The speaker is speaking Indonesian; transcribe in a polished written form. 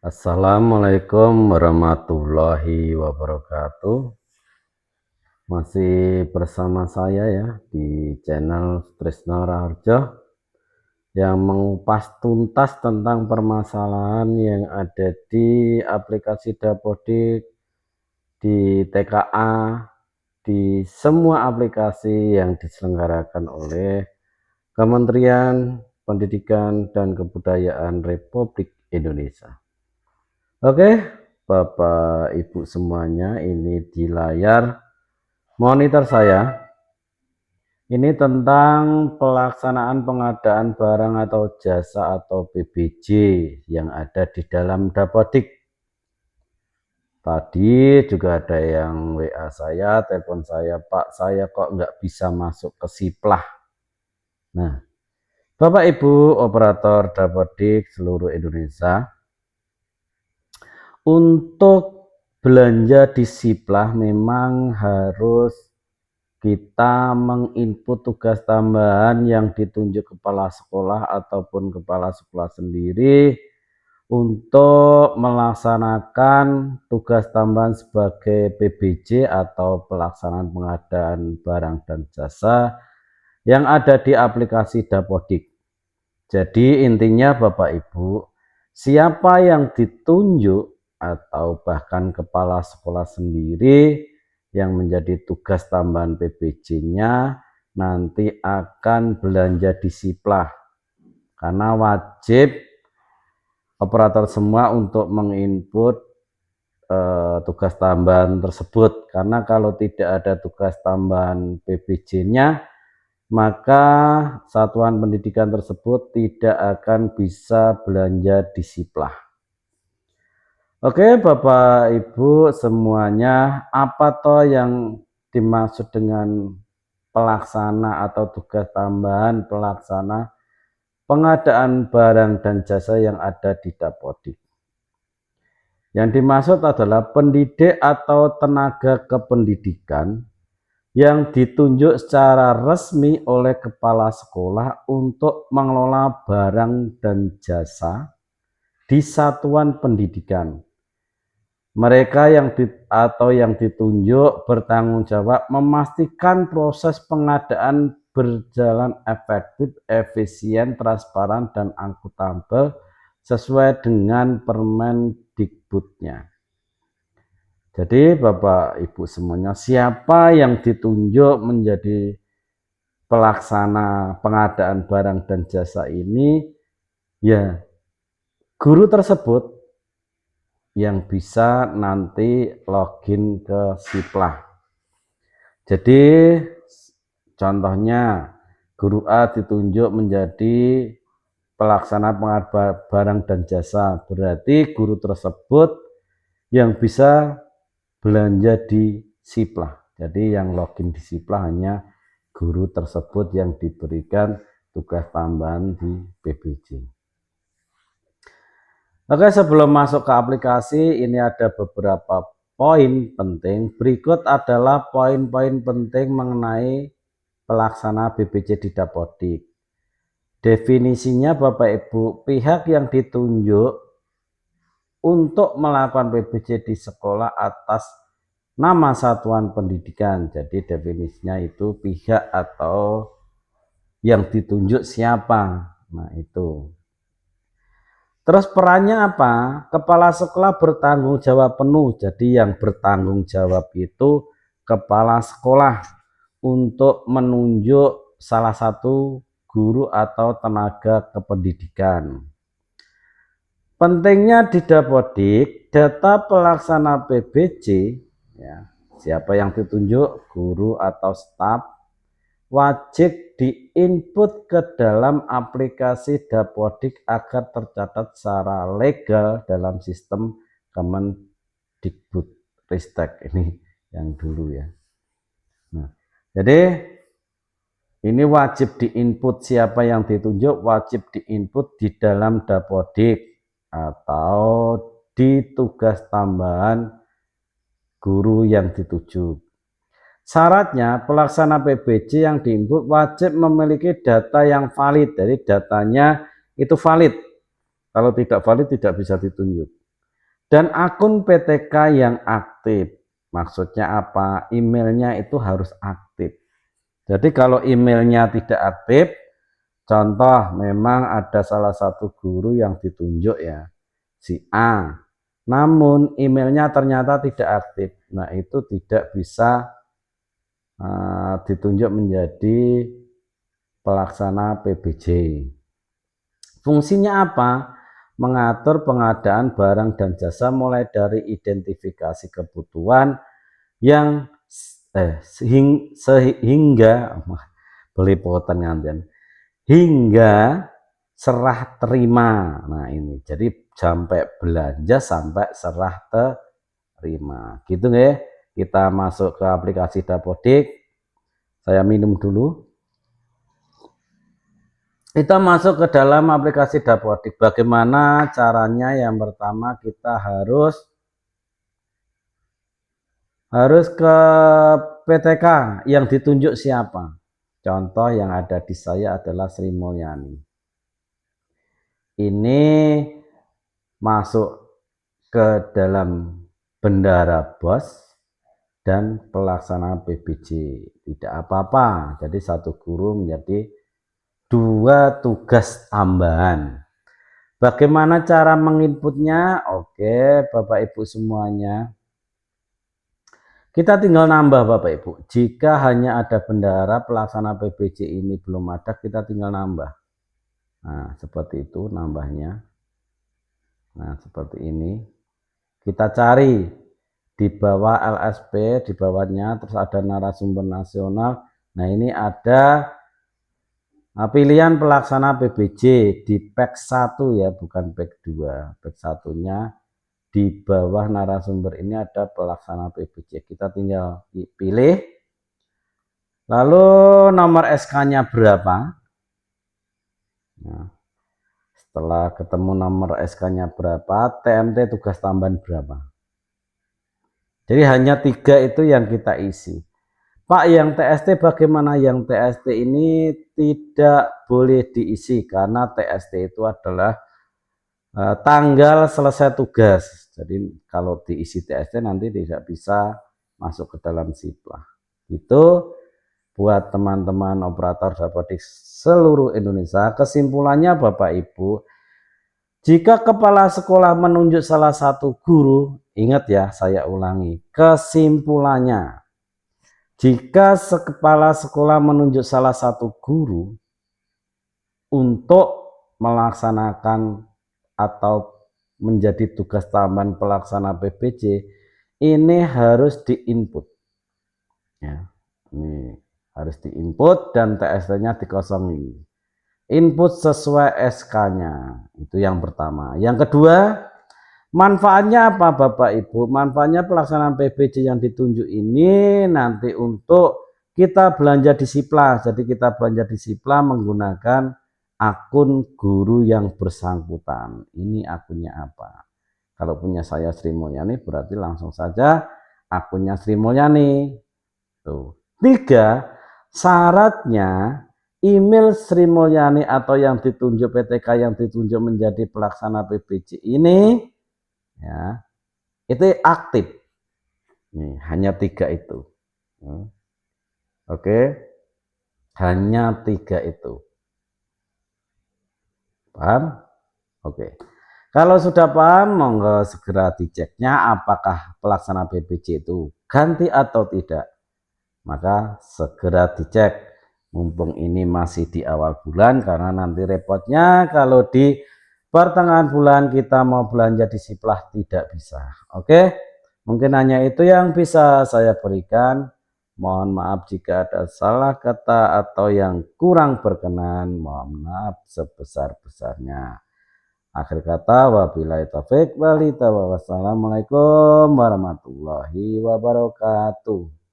Assalamualaikum warahmatullahi wabarakatuh. Masih bersama saya ya di channel Trisno Raharjo yang mengupas tuntas tentang permasalahan yang ada di aplikasi Dapodik, di TKA, di semua aplikasi yang diselenggarakan oleh Kementerian Pendidikan dan Kebudayaan Republik Indonesia. Oke, Bapak Ibu semuanya, ini di layar monitor saya. Ini tentang pelaksanaan pengadaan barang atau jasa atau PBJ yang ada di dalam Dapodik. Tadi juga ada yang WA saya, telepon saya, Pak, saya kok nggak bisa masuk ke Siplah. Nah, Bapak Ibu operator Dapodik seluruh Indonesia, untuk belanja di Siplah memang harus kita menginput tugas tambahan yang ditunjuk kepala sekolah ataupun kepala sekolah sendiri untuk melaksanakan tugas tambahan sebagai PBJ atau pelaksanaan pengadaan barang dan jasa yang ada di aplikasi Dapodik. Jadi intinya Bapak Ibu, siapa yang ditunjuk atau bahkan kepala sekolah sendiri yang menjadi tugas tambahan PBJ-nya nanti akan belanja di Siplah, karena wajib operator semua untuk menginput tugas tambahan tersebut, karena kalau tidak ada tugas tambahan PBJ-nya maka satuan pendidikan tersebut tidak akan bisa belanja di Siplah. Oke Bapak Ibu semuanya, apa toh yang dimaksud dengan pelaksana atau tugas tambahan pelaksana pengadaan barang dan jasa yang ada di Dapodik? Yang dimaksud adalah pendidik atau tenaga kependidikan yang ditunjuk secara resmi oleh kepala sekolah untuk mengelola barang dan jasa di satuan pendidikan. Mereka yang ditunjuk bertanggung jawab memastikan proses pengadaan berjalan efektif, efisien, transparan, dan akuntabel sesuai dengan Permendikbudnya. Jadi Bapak Ibu semuanya, siapa yang ditunjuk menjadi pelaksana pengadaan barang dan jasa ini, ya guru tersebut yang bisa nanti login ke Siplah. Jadi contohnya guru A ditunjuk menjadi pelaksana pengadaan barang dan jasa, berarti guru tersebut yang bisa belanja di Siplah. Jadi yang login di Siplah hanya guru tersebut yang diberikan tugas tambahan di PBJ. Oke, sebelum masuk ke aplikasi, ini ada beberapa poin penting. Berikut adalah poin-poin penting mengenai pelaksana PBJ di Dapodik. Definisinya Bapak Ibu, pihak yang ditunjuk untuk melakukan PBJ di sekolah atas nama satuan pendidikan. Jadi definisinya itu pihak atau yang ditunjuk siapa. Nah itu. Terus perannya apa? Kepala sekolah bertanggung jawab penuh. Jadi yang bertanggung jawab itu kepala sekolah untuk menunjuk salah satu guru atau tenaga kependidikan. Pentingnya di Dapodik, data pelaksana PBJ, ya, siapa yang ditunjuk, guru atau staf, wajib diinput ke dalam aplikasi Dapodik agar tercatat secara legal dalam sistem Kemendikbud Ristek ini yang dulu ya. Nah, jadi ini wajib diinput, siapa yang ditunjuk wajib diinput di dalam Dapodik atau di tugas tambahan guru yang dituju. Syaratnya pelaksana PBJ yang diinput wajib memiliki data yang valid. Jadi datanya itu valid. Kalau tidak valid tidak bisa ditunjuk. Dan akun PTK yang aktif. Maksudnya apa? Emailnya itu harus aktif. Jadi kalau emailnya tidak aktif, contoh memang ada salah satu guru yang ditunjuk ya, si A. Namun emailnya ternyata tidak aktif. Nah itu tidak bisa ditunjuk menjadi pelaksana PBJ. Fungsinya apa? Mengatur pengadaan barang dan jasa mulai dari identifikasi kebutuhan yang sehingga belepotan nganten hingga serah terima. Nah ini jadi sampai belanja sampai serah terima gitu ya. Kita masuk ke aplikasi Dapodik. Saya minum dulu. Kita masuk ke dalam aplikasi Dapodik. Bagaimana caranya? Yang pertama kita harus ke PTK yang ditunjuk siapa. Contoh yang ada di saya adalah Sri Mulyani. Ini masuk ke dalam bendara bos dan pelaksana PBJ. Tidak apa-apa. Jadi satu guru menjadi 2 tugas tambahan. Bagaimana cara menginputnya? Oke, Bapak Ibu semuanya. Kita tinggal nambah Bapak Ibu. Jika hanya ada bendara pelaksana PBJ ini belum ada, kita tinggal nambah. Nah, seperti itu nambahnya. Nah, seperti ini. Kita cari di bawah LSP, di bawahnya terus ada narasumber nasional. Nah, ini ada pilihan pelaksana PBJ di PEK 1 ya, bukan PEK 2. PEK 1-nya di bawah narasumber ini ada pelaksana PBJ. Kita tinggal pilih. Lalu nomor SK-nya berapa? Nah, setelah ketemu nomor SK-nya berapa, TMT tugas tambahan berapa? Jadi hanya 3 itu yang kita isi. Pak, yang TST bagaimana? Yang TST ini tidak boleh diisi karena TST itu adalah tanggal selesai tugas. Jadi kalau diisi TST nanti tidak bisa masuk ke dalam siplah. Itu buat teman-teman operator Dapodik seluruh Indonesia. Kesimpulannya Bapak Ibu, jika kepala sekolah menunjuk salah satu guru, ingat ya, saya ulangi, kesimpulannya, jika kepala sekolah menunjuk salah satu guru untuk melaksanakan atau menjadi tugas tambahan pelaksana PBJ, ini harus diinput. Ya, ini harus diinput dan TST-nya dikosongin. Input sesuai SK-nya, itu yang pertama. Yang kedua, manfaatnya apa Bapak Ibu? Manfaatnya pelaksanaan PBJ yang ditunjuk ini nanti untuk kita belanja di Siplah. Jadi kita belanja di Siplah menggunakan akun guru yang bersangkutan. Ini akunnya apa? Kalau punya saya Sri Mulyani berarti langsung saja akunnya Sri Mulyani. Tuh. 3, syaratnya email Sri Mulyani atau yang ditunjuk PTK yang ditunjuk menjadi pelaksana PBJ ini ya itu aktif. Nih, hanya 3 itu. Oke, hanya 3 itu. Paham? Oke. Kalau sudah paham, monggo segera diceknya apakah pelaksana PBJ itu ganti atau tidak. Maka segera dicek. Mumpung ini masih di awal bulan, karena nanti repotnya kalau di pertengahan bulan kita mau belanja di Siplah tidak bisa. Oke, mungkin hanya itu yang bisa saya berikan. Mohon maaf jika ada salah kata atau yang kurang berkenan. Mohon maaf sebesar-besarnya. Akhir kata, wabillahi taufik wal hidayah. Wassalamualaikum warahmatullahi wabarakatuh.